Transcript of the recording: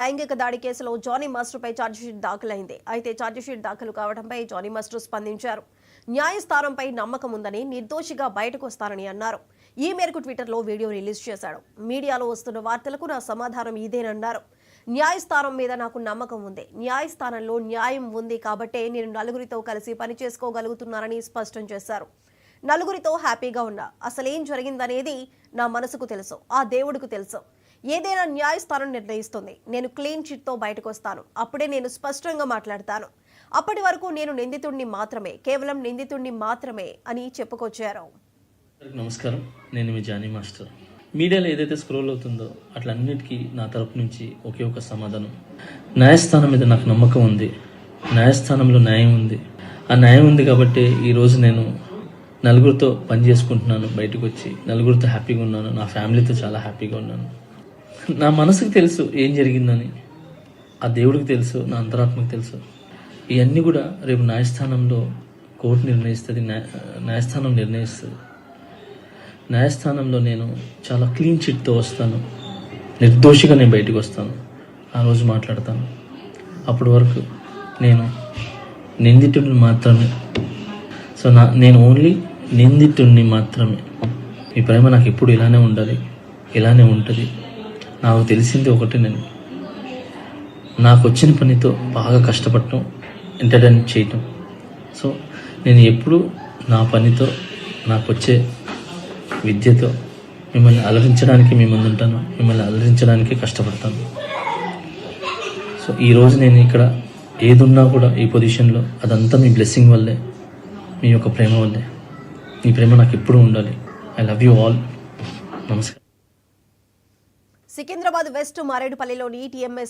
లైంగిక దాడి కేసులో జానీ మాస్టర్పై ఛార్జిషీట్ దాఖలైంది. అయితే ఛార్జిషీట్ దాఖలు కావడంపై జానీ మాస్టర్ స్పందించారు. న్యాయస్థానంపై నమ్మకం ఉందని, నిర్దోషిగా బయటకు వస్తారని అన్నారు. ఈ మేరకు ట్విట్టర్లో వీడియో రిలీజ్ చేశాడు. మీడియాలో వస్తున్న వార్తలకు నా సమాధానం ఇదేనన్నారు. న్యాయస్థానం మీద నాకు నమ్మకం ఉంది. న్యాయస్థానంలో న్యాయం ఉంది కాబట్టే నేను నలుగురితో కలిసి పనిచేసుకోగలుగుతున్నానని స్పష్టం చేశారు. నలుగురితో హ్యాపీగా ఉన్నా. అసలేం జరిగిందనేది నా మనసుకు తెలుసు, ఆ దేవుడికి తెలుసు. ఏదైనా న్యాయస్థానం నిర్ణయిస్తుంది. నేను క్లీన్ చిట్తో బయటకు వస్తాను. అప్పుడే నేను స్పష్టంగా మాట్లాడతాను. అప్పటి వరకు నేను నిందితుడిని మాత్రమే, కేవలం నిందితుడిని మాత్రమే అని చెప్పుకొచ్చారు. నమస్కారం, నేను మీ జానీ మాస్టర్. మీడియాలో ఏదైతే స్క్రోల్ అవుతుందో అట్లా అన్నిటికీ నా తరపు నుంచి ఒకే ఒక సమాధానం. న్యాయస్థానం మీద నాకు నమ్మకం ఉంది. న్యాయస్థానంలో న్యాయం ఉంది. ఆ న్యాయం ఉంది కాబట్టి ఈరోజు నేను నలుగురితో పని చేసుకుంటున్నాను. బయటకు వచ్చి నలుగురితో హ్యాపీగా ఉన్నాను. నా ఫ్యామిలీతో చాలా హ్యాపీగా ఉన్నాను. నా మనసుకు తెలుసు ఏం జరిగిందని, ఆ దేవుడికి తెలుసు, నా అంతరాత్మకు తెలుసు. ఇవన్నీ కూడా రేపు న్యాయస్థానంలో కోర్టు నిర్ణయిస్తుంది, న్యాయస్థానం నిర్ణయిస్తుంది. న్యాయస్థానంలో నేను చాలా క్లీన్ చిట్తో వస్తాను. నిర్దోషిగా నేను బయటకు వస్తాను. ఆ రోజు మాట్లాడతాను. అప్పటి వరకు నేను నిందితుడిని మాత్రమే. సో నేను ఓన్లీ నిందితుడిని మాత్రమే. ఈ ప్రేమ నాకు ఎప్పుడు ఇలానే ఉండాలి, ఇలానే ఉంటుంది. నాకు తెలిసింది ఒకటి, నేను నాకు వచ్చిన పనితో బాగా కష్టపడటం, ఎంటర్టైన్ చేయటం. సో నేను ఎప్పుడు నా పనితో, నాకు వచ్చే విద్యతో మిమ్మల్ని అలరించడానికి మీ ముందు ఉంటాను. మిమ్మల్ని అలరించడానికి కష్టపడతాను. సో ఈరోజు నేను ఇక్కడ ఏదున్నా కూడా ఈ పొజిషన్లో అదంతా మీ బ్లెస్సింగ్ వల్లే, మీ యొక్క ప్రేమ వల్లే. ఈ ప్రేమ నాకు ఎప్పుడు ఉండాలి. I love you all. నమస్కారం. Secunderabad west మారేడుపల్లిలోని TMS